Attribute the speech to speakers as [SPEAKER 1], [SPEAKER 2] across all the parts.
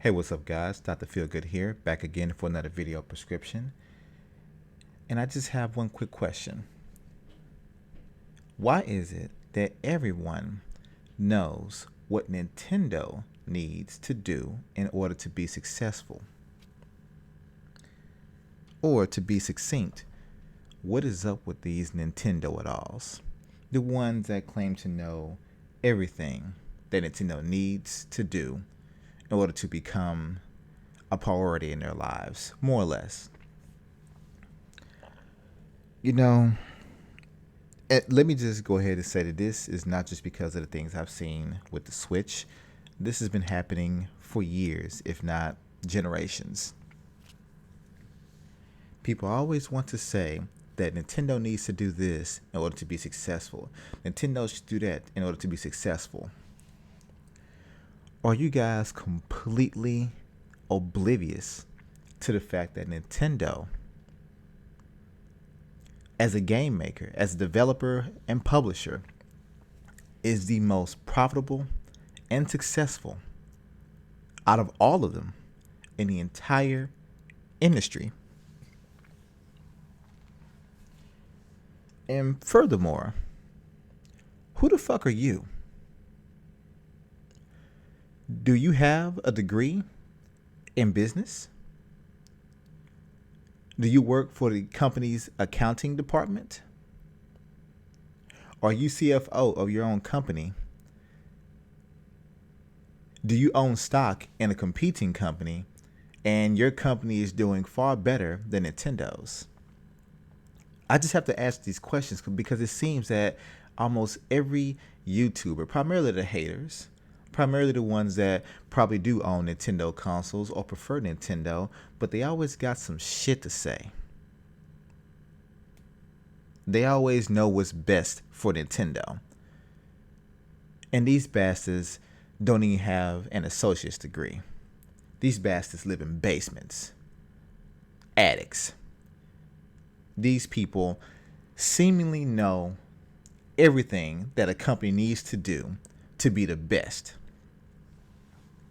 [SPEAKER 1] Hey, what's up, guys? DrFeelGood here, back again for another video prescription. And I just have one quick question. Why is it that everyone knows what Nintendo needs to do in order to be successful? Or to be succinct, what is up with these Nintendo-it-alls? The ones that claim to know everything that Nintendo needs to do in order to become a priority in their lives, more or less. You know, let me just go ahead and say that this is not just because of the things I've seen with the Switch. This has been happening for years, if not generations. People always want to say that Nintendo needs to do this in order to be successful. Nintendo should do that in order to be successful. Are you guys completely oblivious to the fact that Nintendo, as a game maker, as a developer and publisher, is the most profitable and successful out of all of them in the entire industry? And furthermore, who the fuck are you? Do you have a degree in business? Do you work for the company's accounting department? Are you CFO of your own company? Do you own stock in a competing company and your company is doing far better than Nintendo's? I just have to ask these questions because it seems that almost every YouTuber, primarily the haters, primarily the ones that probably do own Nintendo consoles or prefer Nintendo, but they always got some shit to say. They always know what's best for Nintendo. And these bastards don't even have an associate's degree. These bastards live in basements, attics. These people seemingly know everything that a company needs to do to be the best.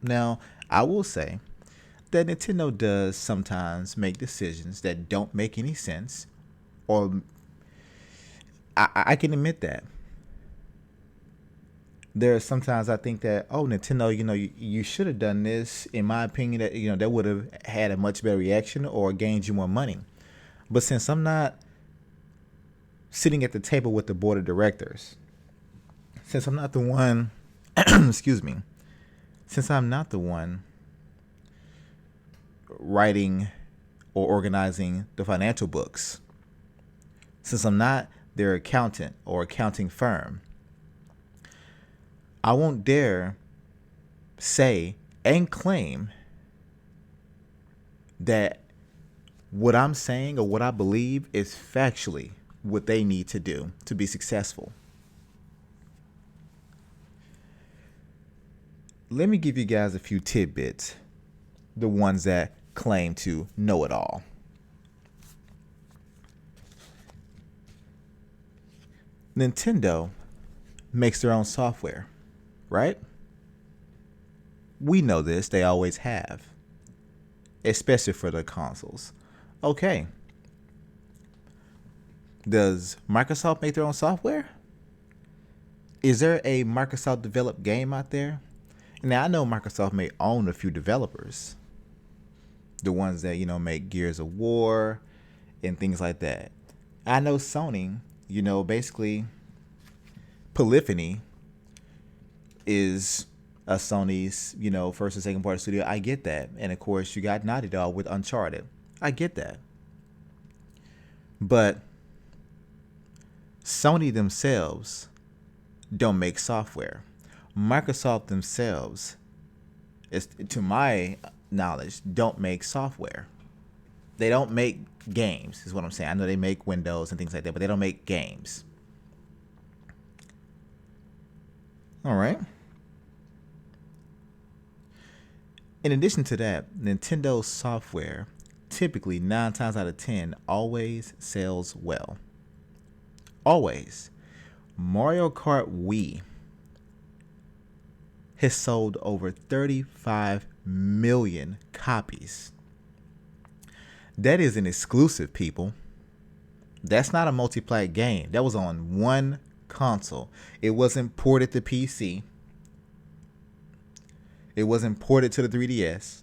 [SPEAKER 1] Now, I will say that Nintendo does sometimes make decisions that don't make any sense, or I can admit that. There are sometimes I think that, oh, Nintendo, you should have done this. In my opinion, that would have had a much better reaction or gained you more money. But since I'm not sitting at the table with the board of directors, since I'm not the one, excuse me, since I'm not the one writing or organizing the financial books, since I'm not their accountant or accounting firm, I won't dare say and claim that what I'm saying or what I believe is factually what they need to do to be successful. Let me give you guys a few tidbits, the ones that claim to know it all. Nintendo makes their own software, right? We know this, they always have, especially for their consoles. Okay. Does Microsoft make their own software? Is there a Microsoft developed game out there? Now, I know Microsoft may own a few developers, the ones that, make Gears of War and things like that. I know Sony, basically Polyphony is a Sony's, first and second party studio. I get that. And of course, you got Naughty Dog with Uncharted. I get that. But Sony themselves don't make software. Microsoft themselves, to my knowledge, don't make software. They don't make games, is what I'm saying. I know they make Windows and things like that, but they don't make games. All right. In addition to that, Nintendo software typically 9 times out of 10 always sells well. Always. Mario Kart Wii has sold over 35 million copies. That is an exclusive, people. That's not a multi-plat game. That was on one console. It wasn't ported to PC. It wasn't ported to the 3DS.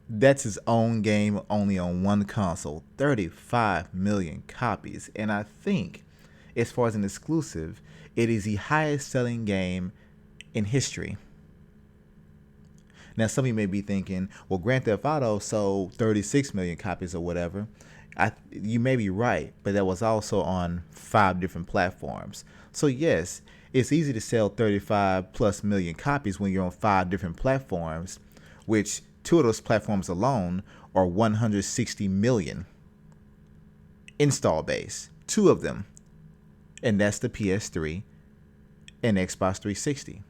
[SPEAKER 1] That's his own game, only on one console. 35 million copies. And I think, as far as an exclusive, it is the highest selling game in history. Now, some of you may be thinking, well, Grand Theft Auto sold 36 million copies or whatever. You may be right, but that was also on 5 different platforms. So yes, it's easy to sell 35 plus million copies when you're on 5 different platforms, which 2 of those platforms alone are 160 million install base. 2 of them. And that's the PS3 and Xbox 360.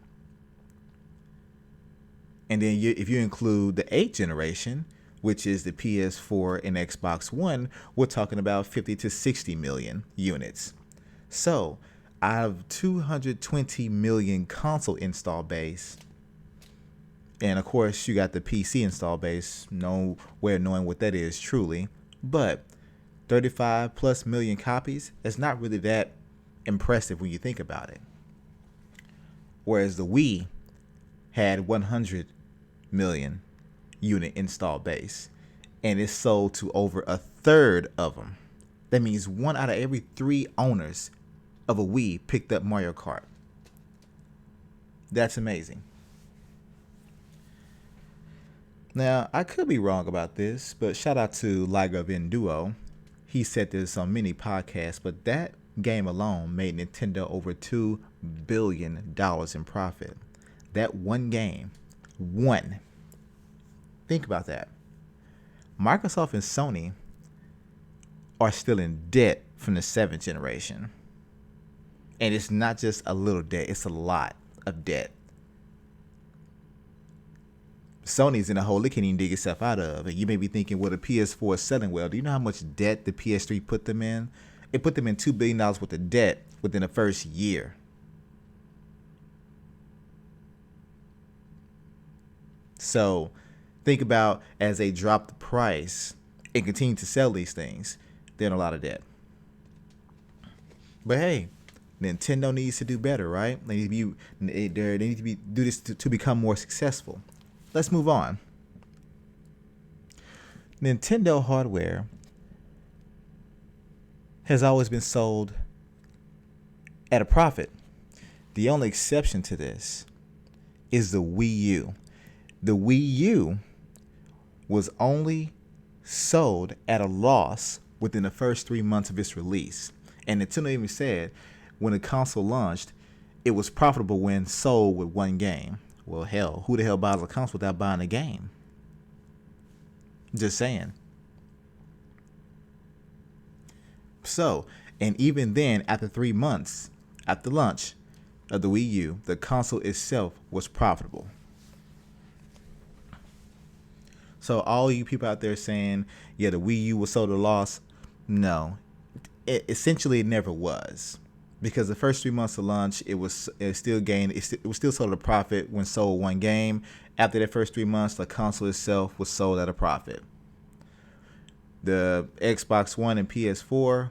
[SPEAKER 1] And then if you include the 8th generation, which is the PS4 and Xbox One, we're talking about 50 to 60 million units. So out of 220 million console install base, and of course you got the PC install base, no way of knowing what that is truly, but 35 plus million copies, it's not really that impressive when you think about it. Whereas the Wii had 100 million unit install base, and it's sold to over a third of them. That means 1 out of every 3 owners of a Wii picked up Mario Kart. That's amazing. Now, I could be wrong about this, but shout out to Liga Venduo. He said this on many podcasts, but that game alone made Nintendo over $2 billion in profit. That one game. One. Think about that. Microsoft and Sony are still in debt from the 7th generation. And it's not just a little debt, it's a lot of debt. Sony's in a hole they can't even dig itself out of. And you may be thinking, well, the PS4 is selling well. Do you know how much debt the PS3 put them in? It put them in $2 billion worth of debt within the first year. So think about, as they drop the price and continue to sell these things, they're in a lot of debt. But hey, Nintendo needs to do better, right? They need to do this to become more successful. Let's move on. Nintendo hardware has always been sold at a profit. The only exception to this is the Wii U. The Wii U was only sold at a loss within the first 3 months of its release. And Nintendo even said when the console launched, it was profitable when sold with one game. Well, hell, who the hell buys a console without buying a game? Just saying. So, and even then, after 3 months, after launch of the Wii U, the console itself was profitable. So all you people out there saying, yeah, the Wii U was sold at a loss, no. Essentially, it never was. Because the first 3 months of launch, it was still sold at a profit when sold one game. After the first 3 months, the console itself was sold at a profit. The Xbox One and PS4,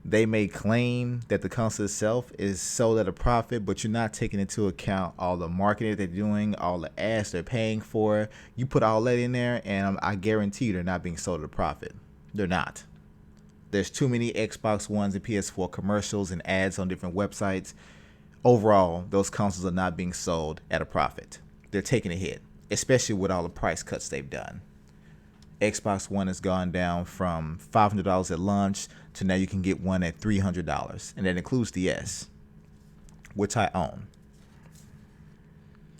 [SPEAKER 1] they may claim that the console itself is sold at a profit, but you're not taking into account all the marketing they're doing, all the ads they're paying for. You put all that in there, and I guarantee you they're not being sold at a profit. They're not. There's too many Xbox Ones and PS4 commercials and ads on different websites. Overall, those consoles are not being sold at a profit. They're taking a hit, especially with all the price cuts they've done. Xbox One has gone down from $500 at launch to now you can get one at $300, and that includes the S, which I own.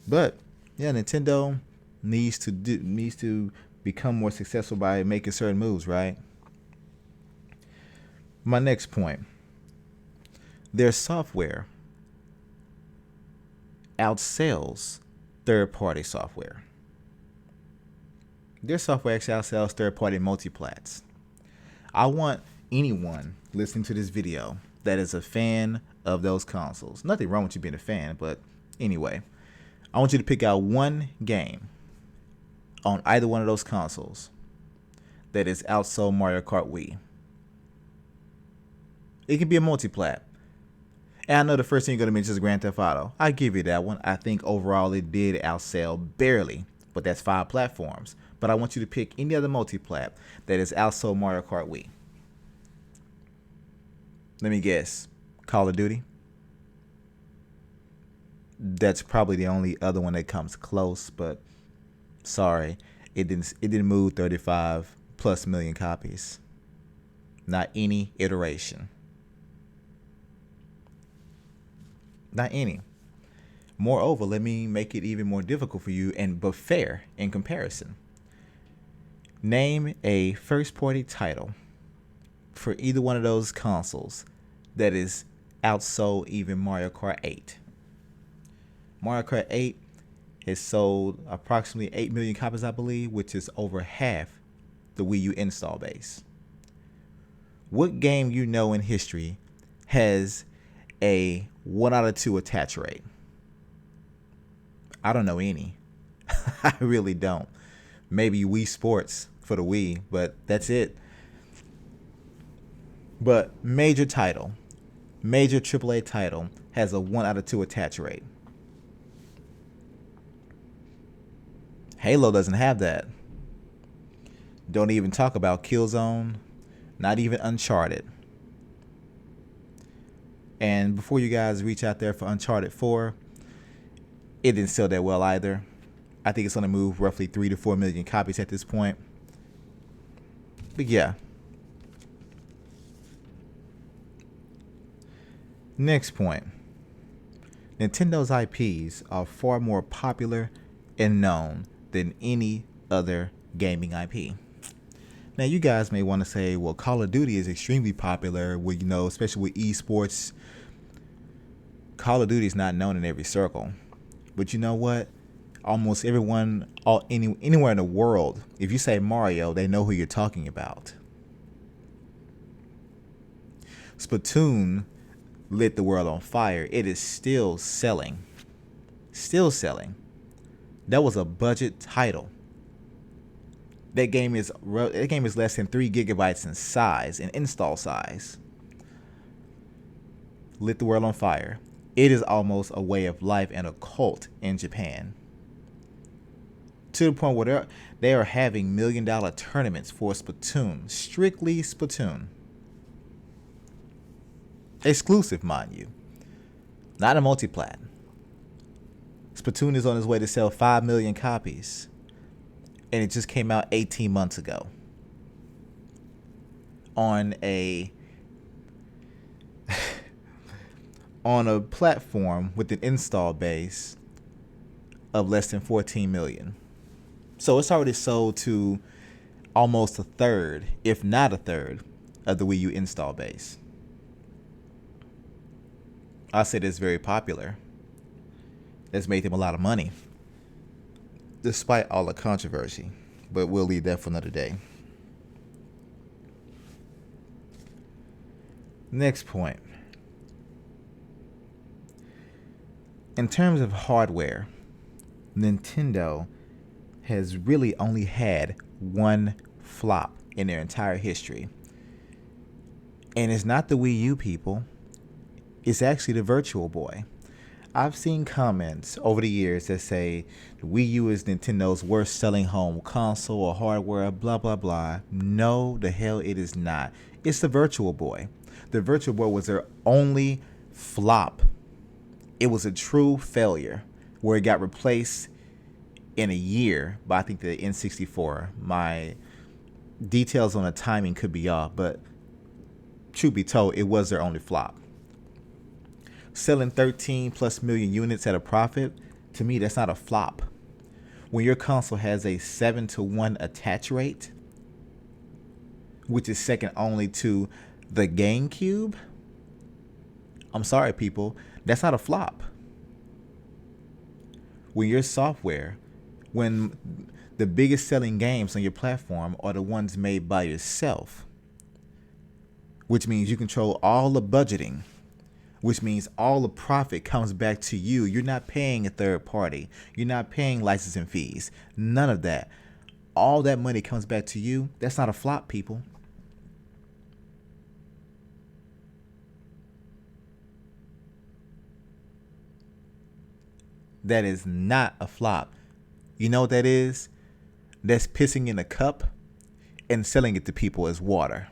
[SPEAKER 1] But yeah, Nintendo needs to become more successful by making certain moves, right? My next point. Their software outsells third-party software. Their software actually outsells third-party multiplats. I want anyone listening to this video that is a fan of those consoles. Nothing wrong with you being a fan, but anyway, I want you to pick out one game on either one of those consoles that is outsold Mario Kart Wii. It could be a multi-plat. And I know the first thing you're going to mention is Grand Theft Auto. I give you that one. I think overall it did outsell barely, but that's 5 platforms. But I want you to pick any other multi-plat that is outsold Mario Kart Wii. Let me guess. Call of Duty? That's probably the only other one that comes close, but sorry, it didn't move 35 plus million copies. Not any iteration. Not any. Moreover, let me make it even more difficult for you but fair in comparison. Name a first-party title for either one of those consoles that is outsold even Mario Kart 8. Mario Kart 8 has sold approximately 8 million copies, I believe, which is over half the Wii U install base. What game you know in history has a 1 out of 2 attach rate? I don't know any. I really don't. Maybe Wii Sports for the Wii, but that's it. But major AAA title has a 1 out of 2 attach rate. Halo doesn't have that. Don't even talk about Killzone, not even Uncharted. And before you guys reach out there for Uncharted 4, it didn't sell that well either. I think it's going to move roughly 3 to 4 million copies at this point. But yeah. Next point. Nintendo's IPs are far more popular and known than any other gaming IP. Now, you guys may want to say, well, Call of Duty is extremely popular, especially with esports. Call of Duty is not known in every circle. But you know what? Almost everyone, anywhere in the world, if you say Mario, they know who you're talking about. Splatoon lit the world on fire. It is still selling. Still selling. That was a budget title. That game is less than 3 gigabytes in size, in install size. Lit the world on fire. It is almost a way of life and a cult in Japan. To the point where they are having $1 million tournaments for Splatoon. Strictly Splatoon. Exclusive, mind you. Not a multi-plat. Splatoon is on its way to sell 5 million copies. And it just came out 18 months ago. On a platform with an install base of less than 14 million. So it's already sold to almost a third, if not a third, of the Wii U install base. I said it's very popular. It's made them a lot of money, despite all the controversy. But we'll leave that for another day. Next point. In terms of hardware, Nintendo has really only had one flop in their entire history. And it's not the Wii U, people. It's actually the Virtual Boy. I've seen comments over the years that say the Wii U is Nintendo's worst selling home console or hardware, blah, blah, blah. No, the hell it is not. It's the Virtual Boy. The Virtual Boy was their only flop. It was a true failure where it got replaced in a year by, I think, the N64. My details on the timing could be off, but truth be told, it was their only flop. Selling 13 plus million units at a profit, to me, that's not a flop. When your console has a 7-to-1 attach rate, which is second only to the GameCube, I'm sorry, people, that's not a flop. When your software, when the biggest selling games on your platform are the ones made by yourself, which means you control all the budgeting, which means all the profit comes back to you. You're not paying a third party. You're not paying licensing fees. None of that. All that money comes back to you. That's not a flop, people. That is not a flop. You know what that is? That's pissing in a cup and selling it to people as water.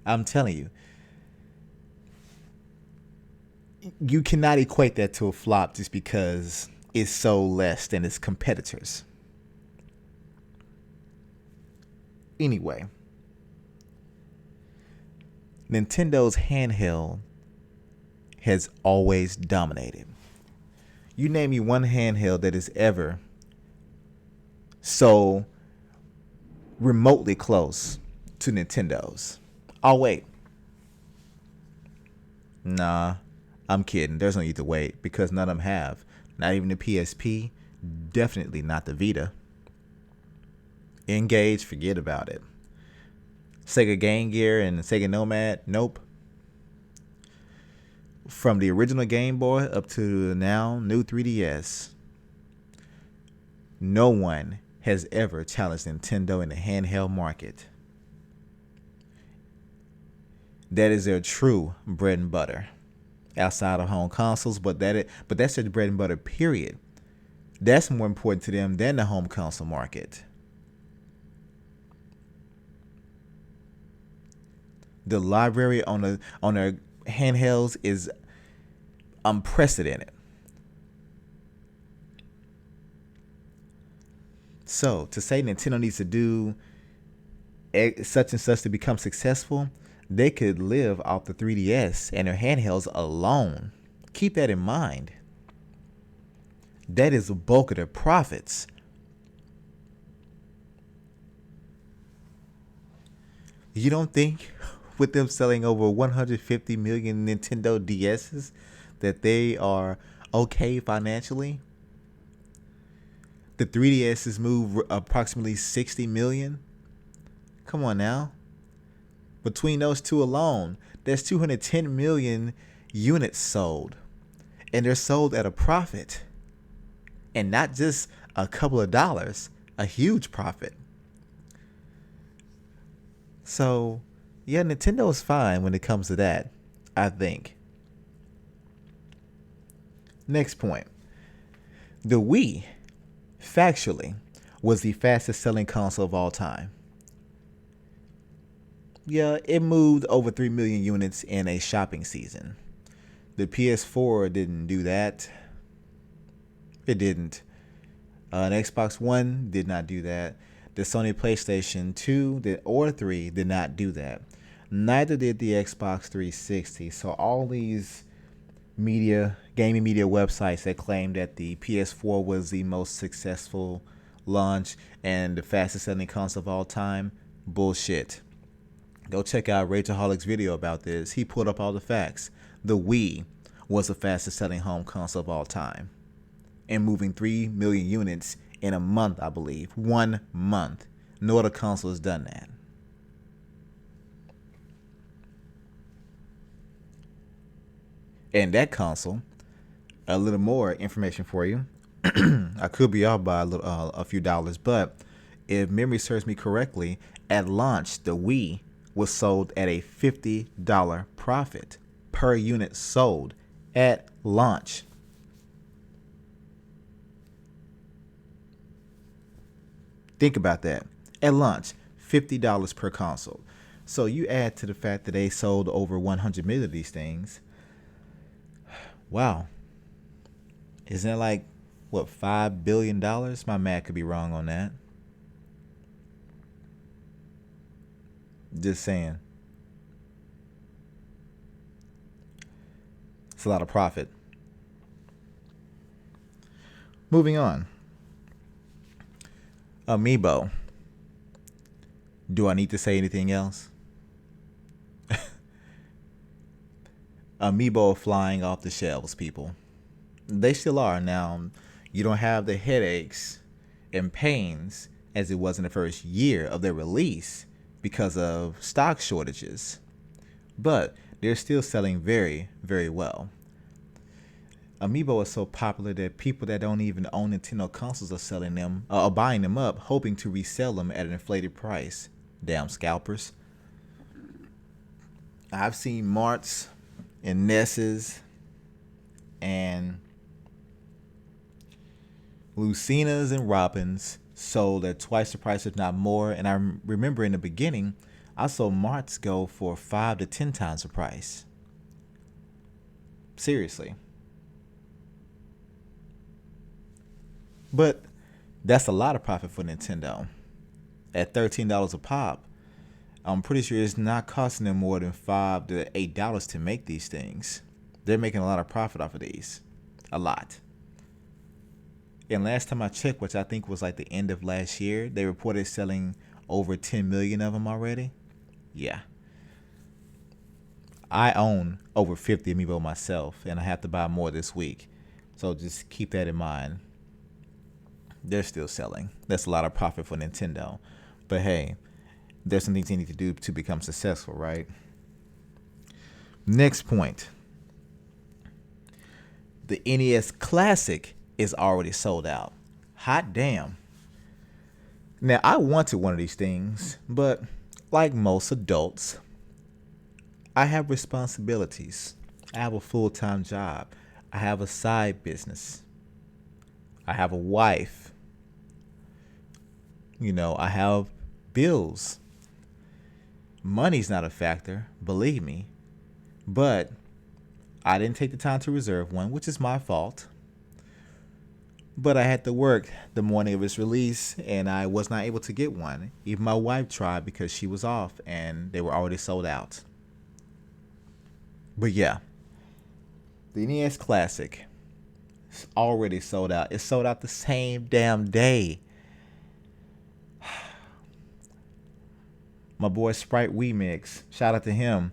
[SPEAKER 1] I'm telling you, you cannot equate that to a flop just because it's so less than its competitors. Anyway, Nintendo's handheld has always dominated. You name me one handheld that is ever so remotely close to Nintendo's. Oh, wait. Nah, I'm kidding. There's no need to wait because none of them have. Not even the PSP. Definitely not the Vita. Engage, forget about it. Sega Game Gear and Sega Nomad, nope. From the original Game Boy up to the now new 3DS, no one has ever challenged Nintendo in the handheld market. That is their true bread and butter. Outside of home consoles, but that's their bread and butter, period. That's more important to them than the home console market. The library on their handhelds is unprecedented. So to say Nintendo needs to do such and such to become successful, they could live off the 3DS and their handhelds alone. Keep that in mind. That is the bulk of their profits. You don't think with them selling over 150 million Nintendo DSs that they are okay financially? The 3DSs move approximately 60 million. Come on now. Between those two alone, there's 210 million units sold. And they're sold at a profit. And not just a couple of dollars, a huge profit. So, yeah, Nintendo is fine when it comes to that, I think. Next point. The Wii, factually, was the fastest selling console of all time. Yeah, it moved over 3 million units in a shopping season. The PS4 didn't do that. It didn't. An Xbox One did not do that. The Sony PlayStation 2 or 3 did not do that. Neither did the Xbox 360. So all these gaming media websites that claim that the PS4 was the most successful launch and the fastest selling console of all time, bullshit. Go check out Rachel Hollick's video about this. He pulled up all the facts. The Wii was the fastest selling home console of all time and moving 3 million units in a month, I believe. 1 month. No other console has done that. And that console, a little more information for you. I could be off by a few dollars, but if memory serves me correctly, at launch, the Wii was sold at a $50 profit per unit sold at launch. Think about that. At launch, $50 per console. So you add to the fact that they sold over 100 million of these things. Wow. Isn't that like, what, $5 billion? My math could be wrong on that. Just saying. It's a lot of profit. Moving on. Amiibo. Do I need to say anything else? Amiibo are flying off the shelves, people. They still are. Now, you don't have the headaches and pains as it was in the first year of their release because of stock shortages, but they're still selling very, very well. Amiibo is so popular that people that don't even own Nintendo consoles are selling them, or buying them up, hoping to resell them at an inflated price. Damn scalpers. I've seen Marts and Nesses and Lucinas and Robins sold at twice the price, if not more. And I remember in the beginning, I saw Marts go for 5 to 10 times the price. Seriously. But that's a lot of profit for Nintendo. At $13 a pop, I'm pretty sure it's not costing them more than $5 to $8 to make these things. They're making a lot of profit off of these. A lot. And last time I checked, which I think was like the end of last year, they reported selling over 10 million of them already. Yeah. I own over 50 Amiibo myself, and I have to buy more this week. So just keep that in mind. They're still selling. That's a lot of profit for Nintendo. But hey, there's some things you need to do to become successful, right? Next point. The NES Classic is already sold out. Hot damn. Now, I wanted one of these things, but like most adults, I have responsibilities. I have a full-time job. I have a side business. I have a wife. I have bills. Money's not a factor, believe me. But I didn't take the time to reserve one, which is my fault. But I had to work the morning of its release, and I was not able to get one. Even my wife tried because she was off, and they were already sold out. But yeah, the NES Classic is already sold out. It sold out the same damn day. My boy Sprite Remix, shout out to him.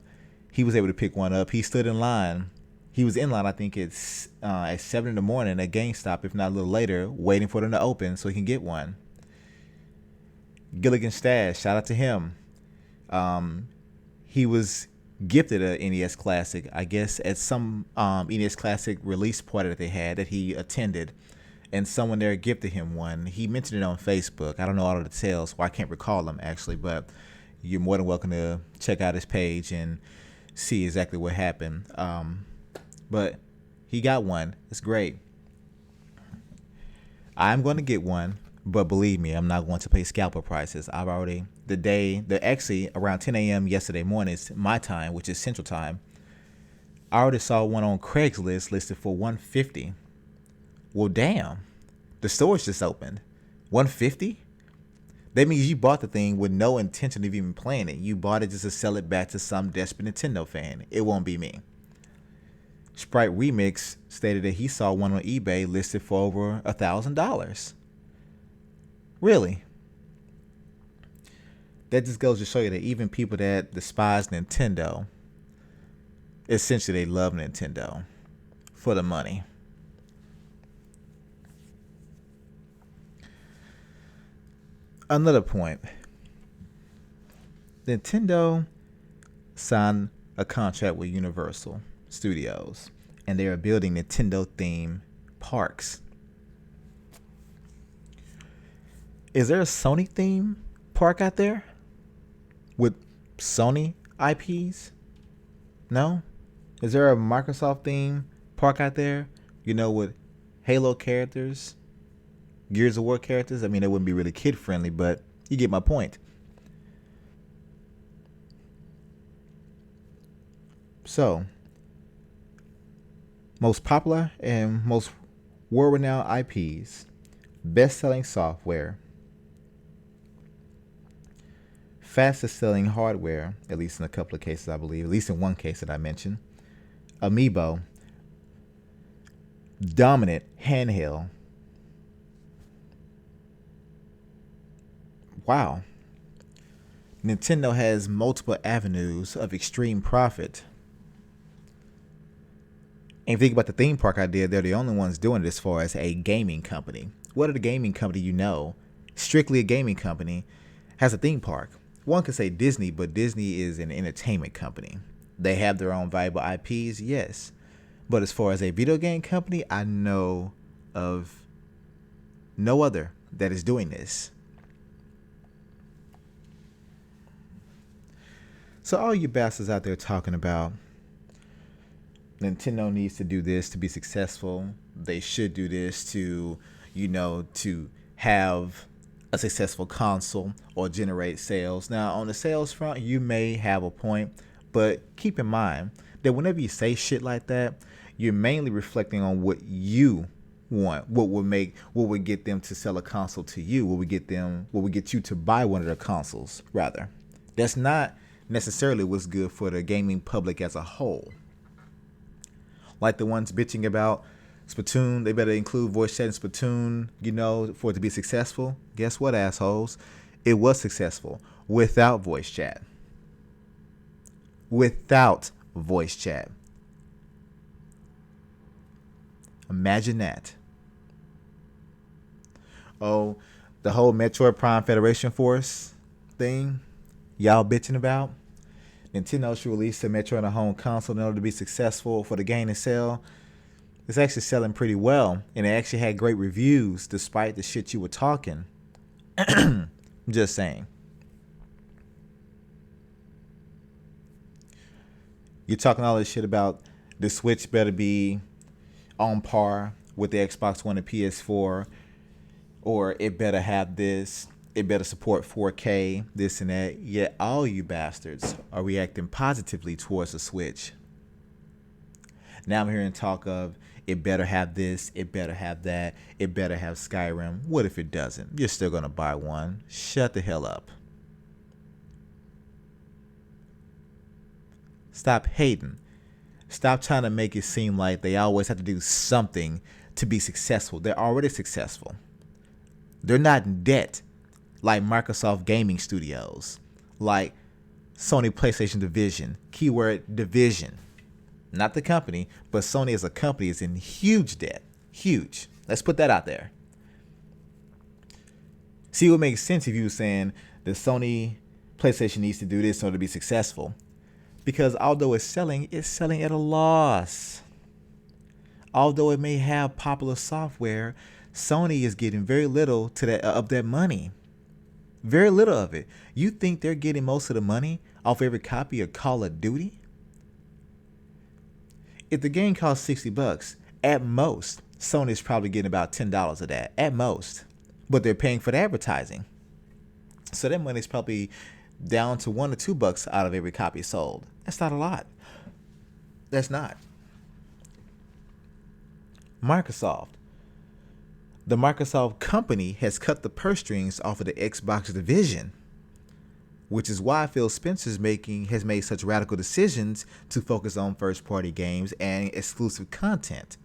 [SPEAKER 1] He was able to pick one up. He stood in line. He was in line, I think it's at 7 in the morning at GameStop, if not a little later, waiting for them to open so he can get one. Gilligan Stash, shout out to him. He was gifted a NES Classic, I guess, at some NES Classic release party that they had that he attended. And someone there gifted him one. He mentioned it on Facebook. I don't know all of the details, or I can't recall them actually, but you're more than welcome to check out his page and see exactly what happened. But he got one. It's great. I'm going to get one, but believe me, I'm not going to pay scalper prices. I've already, actually around 10 a.m. yesterday morning, my time, which is Central Time, I already saw one on Craigslist listed for $150. Well, damn. The store's just opened. $150? That means you bought the thing with no intention of even playing it. You bought it just to sell it back to some desperate Nintendo fan. It won't be me. Sprite Remix stated that he saw one on eBay listed for over $1,000. Really? That just goes to show you that even people that despise Nintendo, essentially they love Nintendo for the money. Another point. Nintendo signed a contract with Universal Studios, and they are building Nintendo-themed parks. Is there a Sony-themed park out there with Sony IPs? No? Is there a Microsoft-themed park out there, with Halo characters? Gears of War characters? I mean, it wouldn't be really kid-friendly, but you get my point. So, most popular and most world-renowned IPs, best-selling software, fastest-selling hardware, at least in a couple of cases, I believe, at least in one case that I mentioned, Amiibo, dominant handheld. Wow. Nintendo has multiple avenues of extreme profit. And if you think about the theme park idea, they're the only ones doing it as far as a gaming company. What other gaming company strictly a gaming company, has a theme park? one could say Disney, but Disney is an entertainment company. They have their own valuable IPs, yes. But as far as a video game company, I know of no other that is doing this. So all you bastards out there talking about Nintendo needs to do this to be successful. They should do this to, to have a successful console or generate sales. Now, on the sales front, you may have a point, but keep in mind that whenever you say shit like that, you're mainly reflecting on what you want, what would get them to sell a console to you, what would get you to buy one of their consoles, rather. That's not necessarily what's good for the gaming public as a whole. Like the ones bitching about Splatoon, they better include voice chat in Splatoon, for it to be successful. Guess what, assholes? It was successful without voice chat. Without voice chat. Imagine that. Oh, the whole Metroid Prime Federation Force thing y'all bitching about. Nintendo should release the Metroid on a home console in order to be successful for the game to sell. It's actually selling pretty well, and it actually had great reviews despite the shit you were talking. Just saying. You're talking all this shit about the Switch better be on par with the Xbox One and PS4, or it better have this, it better support 4K, this and that. Yet all you bastards are reacting positively towards the Switch. Now I'm hearing talk of it better have this, it better have that, it better have Skyrim. What if it doesn't? You're still going to buy one. Shut the hell up. Stop hating. Stop trying to make it seem like they always have to do something to be successful. They're already successful. They're not in debt like Microsoft Gaming Studios, like Sony PlayStation Division, keyword division. Not the company, but Sony as a company is in huge debt. Huge. Let's put that out there. See, what makes sense if you were saying the Sony PlayStation needs to do this in order to be successful. Because although it's selling at a loss. Although it may have popular software, Sony is getting very little of that money. Very little of it. You think they're getting most of the money off every copy of Call of Duty? If the game costs $60, at most, Sony's probably getting about $10 of that. At most. But they're paying for the advertising. So that money's probably down to $1 or $2 out of every copy sold. That's not a lot. That's not. Microsoft. The Microsoft company has cut the purse strings off of the Xbox division, which is why Phil Spencer has made such radical decisions to focus on first-party games and exclusive content.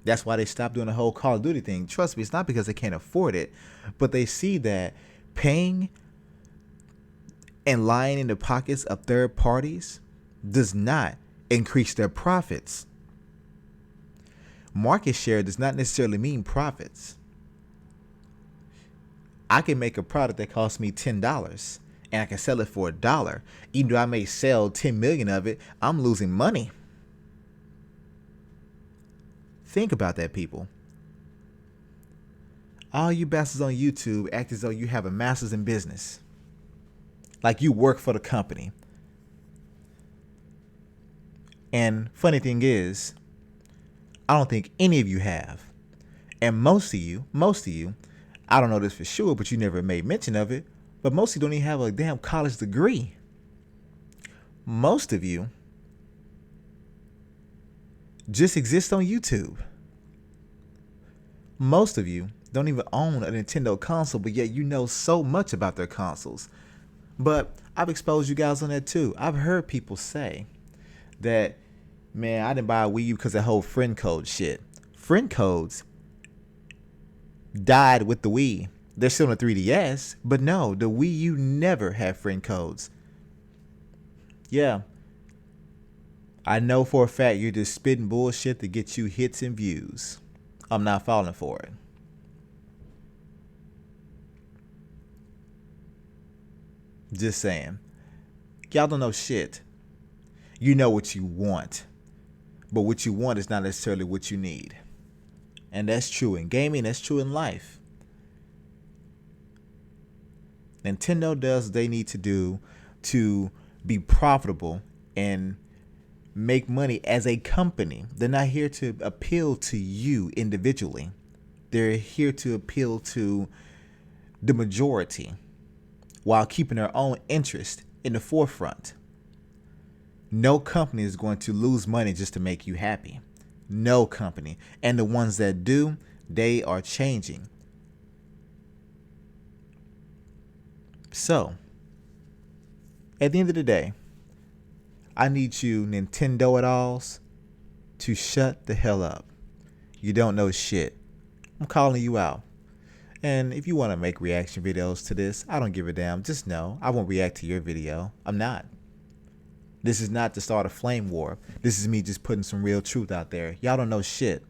[SPEAKER 1] That's why they stopped doing the whole Call of Duty thing. Trust me, it's not because they can't afford it, but they see that paying and lying in the pockets of third parties does not increase their profits. Market share does not necessarily mean profits. I can make a product that costs me $10 and I can sell it for $1. Even though I may sell 10 million of it, I'm losing money. Think about that, people. All you bastards on YouTube act as though you have a master's in business. Like you work for the company. And funny thing is, I don't think any of you have. And most of you, I don't know this for sure, but you never made mention of it, but most of you don't even have a damn college degree. Most of you just exist on YouTube. Most of you don't even own a Nintendo console, but yet you know so much about their consoles. But I've exposed you guys on that too. I've heard people say that, man, I didn't buy a Wii U because of that whole friend code shit. Friend codes died with the Wii. They're still on the 3DS, but no, the Wii U never had friend codes. Yeah. I know for a fact you're just spitting bullshit to get you hits and views. I'm not falling for it. Just saying. Y'all don't know shit. You know what you want, but what you want is not necessarily what you need. And that's true in gaming, that's true in life. Nintendo does what they need to do to be profitable and make money as a company. They're not here to appeal to you individually. They're here to appeal to the majority while keeping their own interest in the forefront. No company is going to lose money just to make you happy. No company. And the ones that do, they are changing. So, at the end of the day, I need you Nintendo it alls to shut the hell up. You don't know shit. I'm calling you out. And if you want to make reaction videos to this, I don't give a damn. Just know I won't react to your video. I'm not. This is not to start a flame war. This is me just putting some real truth out there. Y'all don't know shit.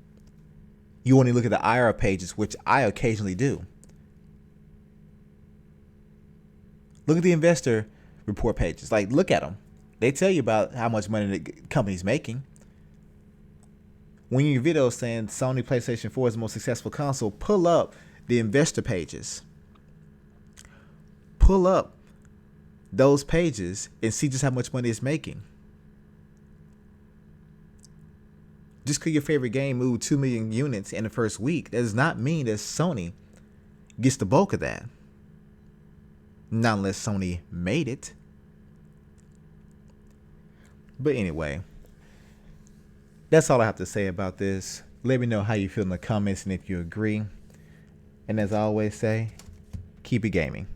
[SPEAKER 1] You only look at the IR pages, which I occasionally do. Look at the investor report pages. Like, look at them. They tell you about how much money the company's making. When your video is saying Sony PlayStation 4 is the most successful console, pull up the investor pages. Pull up those pages and see just how much money it's making. Just because your favorite game moved 2 million units in the first week, that does not mean that Sony gets the bulk of that. Not unless Sony made it. But anyway, that's all I have to say about this. Let me know how you feel in the comments and if you agree. And as I always say, keep it gaming.